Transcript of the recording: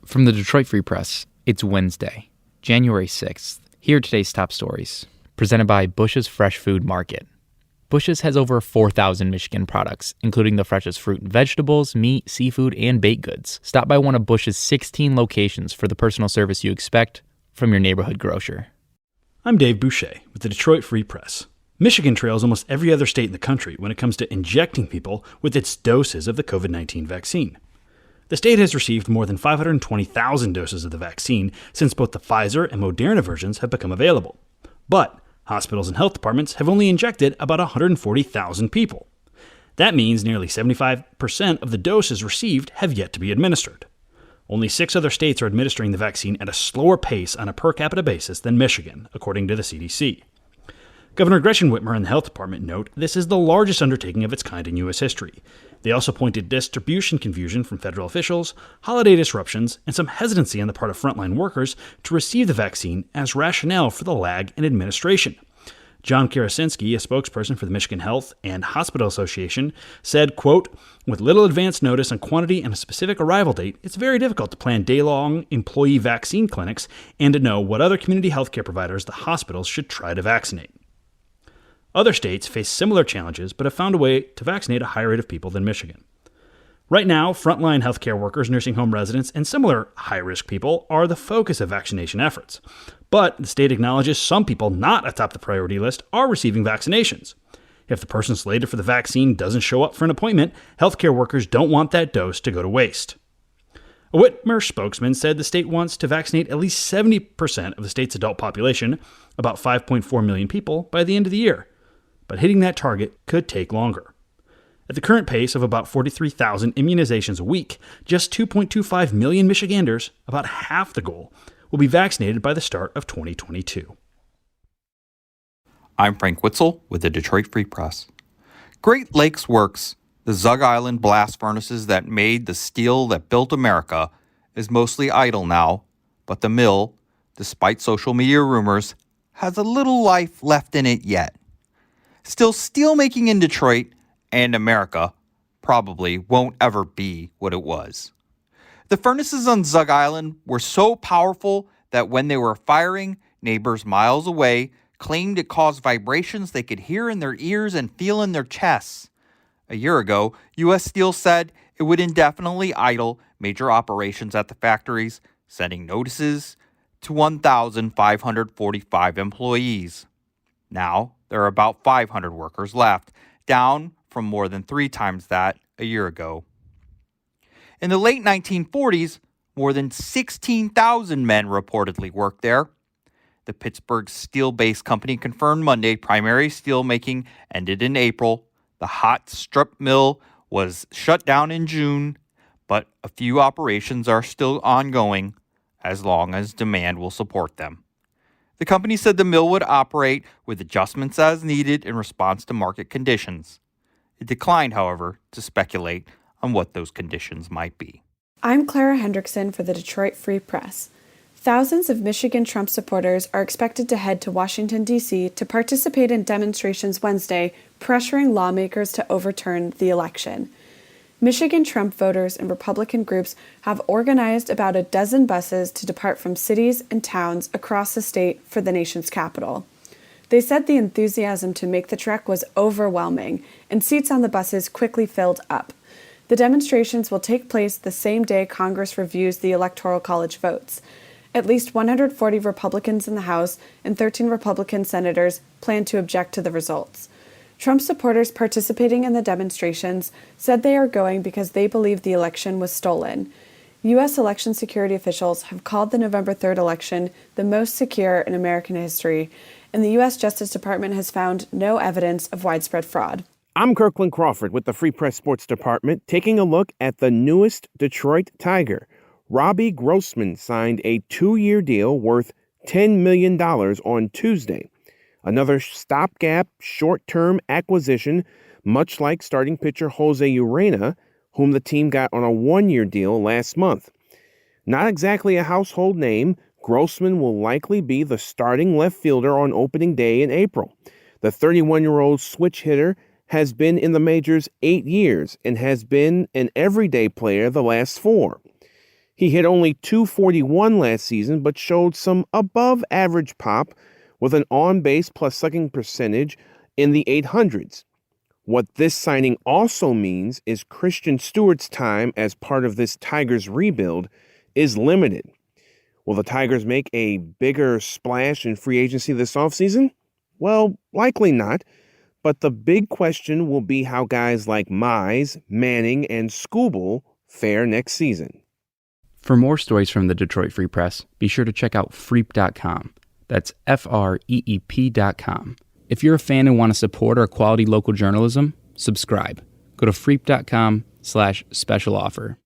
From the Detroit Free Press, it's Wednesday, January 6th. Here are today's top stories, presented by Bush's Fresh Food Market. Bush's has over 4,000 Michigan products, including the freshest fruit and vegetables, meat, seafood, and baked goods. Stop by one of Bush's 16 locations for the personal service you expect from your neighborhood grocer. I'm Dave Boucher with the Detroit Free Press. Michigan trails almost every other state in the country when it comes to injecting people with its doses of the COVID-19 vaccine. The state has received more than 520,000 doses of the vaccine since both the Pfizer and Moderna versions have become available. But hospitals and health departments have only injected about 140,000 people. That means nearly 75% of the doses received have yet to be administered. Only 6 other states are administering the vaccine at a slower pace on a per capita basis than Michigan, according to the CDC. Governor Gretchen Whitmer and the health department note this is the largest undertaking of its kind in U.S. history. They also pointed distribution confusion from federal officials, holiday disruptions, and some hesitancy on the part of frontline workers to receive the vaccine as rationale for the lag in administration. John Karasinski, a spokesperson for the Michigan Health and Hospital Association, said, quote, "With little advance notice on quantity and a specific arrival date, it's very difficult to plan day-long employee vaccine clinics and to know what other community healthcare providers the hospitals should try to vaccinate." Other states face similar challenges but have found a way to vaccinate a higher rate of people than Michigan. Right now, frontline healthcare workers, nursing home residents, and similar high-risk people are the focus of vaccination efforts. But the state acknowledges some people not atop the priority list are receiving vaccinations. If the person slated for the vaccine doesn't show up for an appointment, healthcare workers don't want that dose to go to waste. A Whitmer spokesman said the state wants to vaccinate at least 70% of the state's adult population, about 5.4 million people, by the end of the year. But hitting that target could take longer. At the current pace of about 43,000 immunizations a week, just 2.25 million Michiganders, about half the goal, will be vaccinated by the start of 2022. I'm Frank Witzel with the Detroit Free Press. Great Lakes Works, the Zug Island blast furnaces that made the steel that built America, is mostly idle now, but the mill, despite social media rumors, has a little life left in it yet. Still, steelmaking in Detroit and America probably won't ever be what it was. The furnaces on Zug Island were so powerful that when they were firing, neighbors miles away claimed it caused vibrations they could hear in their ears and feel in their chests. A year ago, U.S. Steel said it would indefinitely idle major operations at the factories, sending notices to 1,545 employees. Now, there are about 500 workers left, down from more than 3 times that a year ago. In the late 1940s, more than 16,000 men reportedly worked there. The Pittsburgh steel-based company confirmed Monday primary steel making ended in April. The hot strip mill was shut down in June, but a few operations are still ongoing as long as demand will support them. The company said the mill would operate with adjustments as needed in response to market conditions. It declined, however, to speculate on what those conditions might be. I'm Clara Hendrickson for the Detroit Free Press. Thousands of Michigan Trump supporters are expected to head to Washington, D.C. to participate in demonstrations Wednesday, pressuring lawmakers to overturn the election. Michigan Trump voters and Republican groups have organized about a dozen buses to depart from cities and towns across the state for the nation's capital. They said the enthusiasm to make the trek was overwhelming, and seats on the buses quickly filled up. The demonstrations will take place the same day Congress reviews the Electoral College votes. At least 140 Republicans in the House and 13 Republican senators plan to object to the results. Trump supporters participating in the demonstrations said they are going because they believe the election was stolen. U.S. election security officials have called the November 3rd election the most secure in American history, and the U.S. Justice Department has found no evidence of widespread fraud. I'm Kirkland Crawford with the Free Press Sports Department, taking a look at the newest Detroit Tiger. Robbie Grossman signed a 2-year deal worth $10 million on Tuesday. Another stopgap, short-term acquisition, much like starting pitcher Jose Urena, whom the team got on a 1-year deal last month. Not exactly a household name, Grossman will likely be the starting left fielder on opening day in April. The 31-year-old switch hitter has been in the majors 8 years and has been an everyday player the last 4. He hit only .241 last season, but showed some above-average pop with an on-base plus slugging percentage in the 800s. What this signing also means is Christian Stewart's time as part of this Tigers rebuild is limited. Will the Tigers make a bigger splash in free agency this offseason? Well, likely not. But the big question will be how guys like Mize, Manning, and Skubal fare next season. For more stories from the Detroit Free Press, be sure to check out freep.com. That's FREEP.com. If you're a fan and want to support our quality local journalism, subscribe. Go to freep.com/special offer.